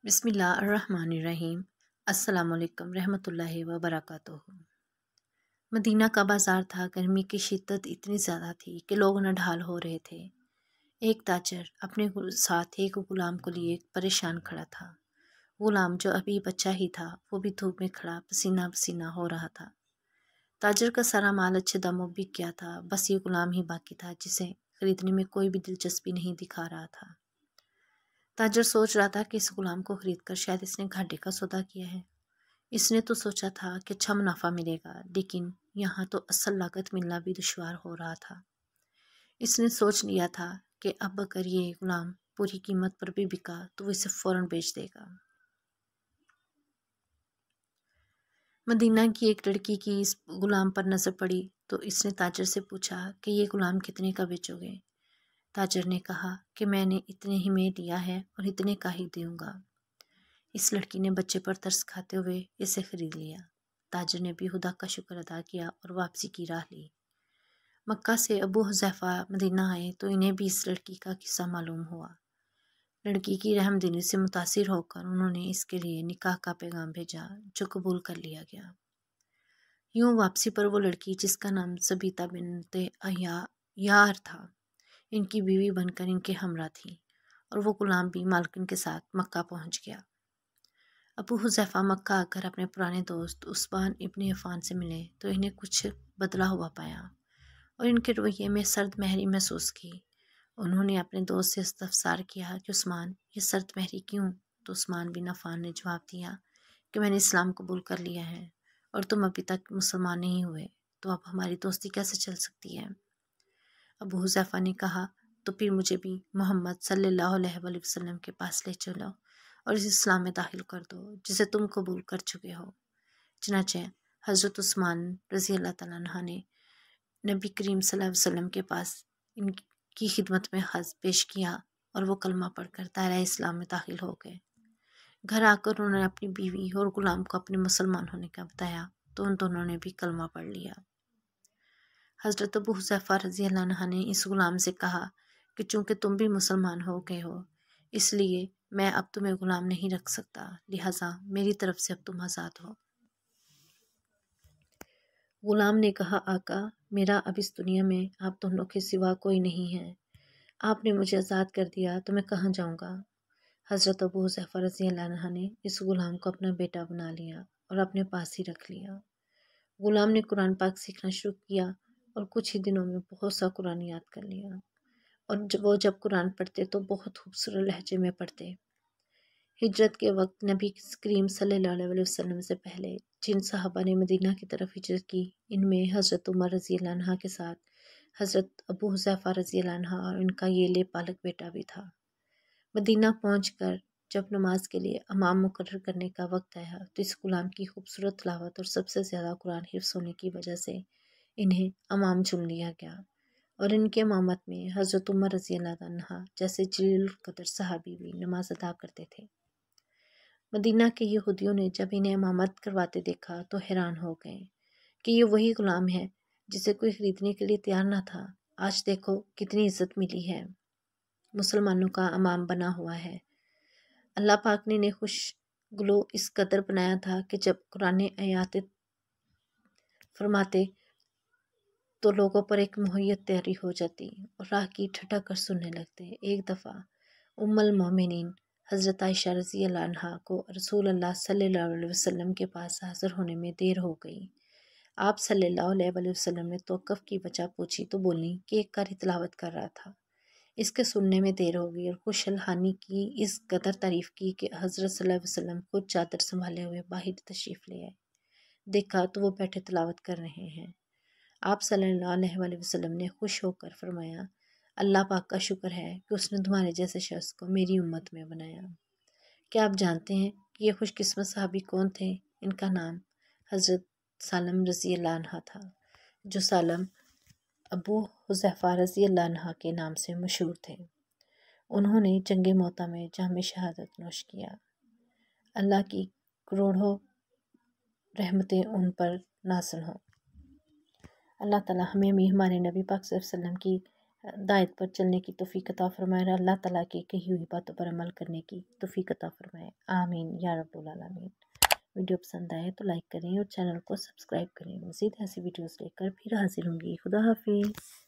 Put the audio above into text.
بسم اللہ الرحمن الرحیم۔ السلام علیکم رحمۃ اللہ وبرکاتہ۔ مدینہ کا بازار تھا۔ گرمی کی شدت اتنی زیادہ تھی کہ لوگ نڈھال ہو رہے تھے۔ ایک تاجر اپنے ساتھ ایک غلام کو لیے پریشان کھڑا تھا۔ غلام جو ابھی بچہ ہی تھا وہ بھی دھوپ میں کھڑا پسینہ پسینہ ہو رہا تھا۔ تاجر کا سارا مال اچھے داموں بک گیا تھا، بس یہ غلام ہی باقی تھا جسے خریدنے میں کوئی بھی دلچسپی نہیں دکھا رہا تھا۔ تاجر سوچ رہا تھا کہ اس غلام کو خرید کر شاید اس نے گھاٹے کا سودا کیا ہے۔ اس نے تو سوچا تھا کہ اچھا منافع ملے گا، لیکن یہاں تو اصل لاگت ملنا بھی دشوار ہو رہا تھا۔ اس نے سوچ لیا تھا کہ اب اگر یہ غلام پوری قیمت پر بھی بکا تو وہ اسے فوراً بیچ دے گا۔ مدینہ کی ایک لڑکی کی اس غلام پر نظر پڑی تو اس نے تاجر سے پوچھا کہ یہ غلام کتنے کا بیچو گے؟ تاجر نے کہا کہ میں نے اتنے ہی میں لیا ہے اور اتنے کا ہی دوں گا۔ اس لڑکی نے بچے پر ترس کھاتے ہوئے اسے خرید لیا۔ تاجر نے بھی خدا کا شکر ادا کیا اور واپسی کی راہ لی۔ مکہ سے ابو حذیفہ مدینہ آئے تو انہیں بھی اس لڑکی کا قصہ معلوم ہوا۔ لڑکی کی رحم دلی سے متاثر ہو کر انہوں نے اس کے لیے نکاح کا پیغام بھیجا جو قبول کر لیا گیا۔ یوں واپسی پر وہ لڑکی جس کا نام سبیتا بنت یار تھا ان کی بیوی بن کر ان کے ہمراہ تھی، اور وہ غلام بھی مالکن کے ساتھ مکہ پہنچ گیا۔ ابو حذیفہ مکہ آ کر اپنے پرانے دوست عثمان ابن عفان سے ملے تو انہیں کچھ بدلا ہوا پایا اور ان کے رویے میں سرد مہری محسوس کی۔ انہوں نے اپنے دوست سے استفسار کیا کہ عثمان یہ سرد مہری کیوں؟ تو عثمان بن عفان نے جواب دیا کہ میں نے اسلام قبول کر لیا ہے اور تم ابھی تک مسلمان نہیں ہوئے، تو اب ہماری دوستی کیسے چل سکتی ہے؟ ابو حذیفہ نے کہا تو پھر مجھے بھی محمد صلی اللہ علیہ وآلہ وسلم کے پاس لے چلو اور اس اسلام میں داخل کر دو جسے تم قبول کر چکے ہو۔ چنانچہ حضرت عثمان رضی اللہ تعالیٰ عنہ نے نبی کریم صلی اللہ علیہ وسلم کے پاس ان کی خدمت میں خط پیش کیا اور وہ کلمہ پڑھ کر دائرہ اسلام میں داخل ہو گئے۔ گھر آ کر انہوں نے اپنی بیوی اور غلام کو اپنے مسلمان ہونے کا بتایا تو ان دونوں نے بھی کلمہ پڑھ لیا۔ حضرت ابو حذیفہ رضی اللہ عنہ نے اس غلام سے کہا کہ چونکہ تم بھی مسلمان ہو گئے ہو اس لیے میں اب تمہیں غلام نہیں رکھ سکتا، لہٰذا میری طرف سے اب تم آزاد ہو۔ غلام نے کہا آقا میرا اب اس دنیا میں آپ دونوں کے سوا کوئی نہیں ہے، آپ نے مجھے آزاد کر دیا تو میں کہاں جاؤں گا؟ حضرت ابو حذیفہ رضی اللہ عنہ نے اس غلام کو اپنا بیٹا بنا لیا اور اپنے پاس ہی رکھ لیا۔ غلام نے قرآن پاک سیکھنا شروع کیا اور کچھ ہی دنوں میں بہت سا قرآن یاد کر لیا، اور وہ جب قرآن پڑھتے تو بہت خوبصورت لہجے میں پڑھتے۔ ہجرت کے وقت نبی کریم صلی اللہ علیہ وسلم سے پہلے جن صحابہ نے مدینہ کی طرف ہجرت کی ان میں حضرت عمر رضی اللہ عنہ کے ساتھ حضرت ابو حذیفہ رضی اللہ عنہ اور ان کا یہ پالک بیٹا بھی تھا۔ مدینہ پہنچ کر جب نماز کے لیے امام مقرر کرنے کا وقت آیا تو اس غلام کی خوبصورت تلاوت اور سب سے زیادہ قرآن حفظ ہونے کی وجہ سے انہیں امام چن لیا گیا، اور ان کے امامت میں حضرت عمر رضی اللہ عنہ جیسے جلیل القدر صحابی بھی نماز ادا کرتے تھے۔ مدینہ کے یہودیوں نے جب انہیں امامت کرواتے دیکھا تو حیران ہو گئے کہ یہ وہی غلام ہے جسے کوئی خریدنے کے لیے تیار نہ تھا، آج دیکھو کتنی عزت ملی ہے، مسلمانوں کا امام بنا ہوا ہے۔ اللہ پاک نے انہیں خوش گلو اس قدر بنایا تھا کہ جب قرآن آیات فرماتے تو لوگوں پر ایک محیط تیاری ہو جاتی اور راہ کی ٹھٹھا کر سننے لگتے۔ ایک دفعہ ام المومنین حضرت عائشہ رضی اللہ عنہا کو رسول اللہ صلی اللہ علیہ وسلم کے پاس حاضر ہونے میں دیر ہو گئی۔ آپ صلی اللہ علیہ وسلم نے توقف کی وجہ پوچھی تو بولی کہ ایک قاری تلاوت کر رہا تھا، اس کے سننے میں دیر ہو گئی، اور خوش الحانی کی اس قدر تعریف کی کہ حضرت صلی اللہ علیہ وسلم خود چادر سنبھالے ہوئے باہر تشریف لے آئے۔ دیکھا تو وہ بیٹھے تلاوت کر رہے ہیں۔ آپ صلی اللہ علیہ وسلم نے خوش ہو کر فرمایا اللہ پاک کا شکر ہے کہ اس نے تمہارے جیسے شخص کو میری امت میں بنایا۔ کیا آپ جانتے ہیں کہ یہ خوش قسمت صحابی کون تھے؟ ان کا نام حضرت سالم رضی اللہ عنہ تھا، جو سالم ابو حذیفہ رضی اللہ عنہ کے نام سے مشہور تھے۔ انہوں نے جنگ موتا میں جام شہادت نوش کیا۔ اللہ کی کروڑوں رحمتیں ان پر نازل ہوں۔ اللہ تعالیٰ ہمیں بھی ہمارے نبی پاک صلی اللہ علیہ وسلم کی ہدایت پر چلنے کی توفیق عطا فرمائے اور اللہ تعالیٰ کی کہی ہوئی باتوں پر عمل کرنے کی توفیق عطا فرمائے، آمین یا رب العالمین۔ ویڈیو پسند آئے تو لائک کریں اور چینل کو سبسکرائب کریں۔ مزید ایسی ویڈیوز لے کر پھر حاضر ہوں گی۔ خدا حافظ۔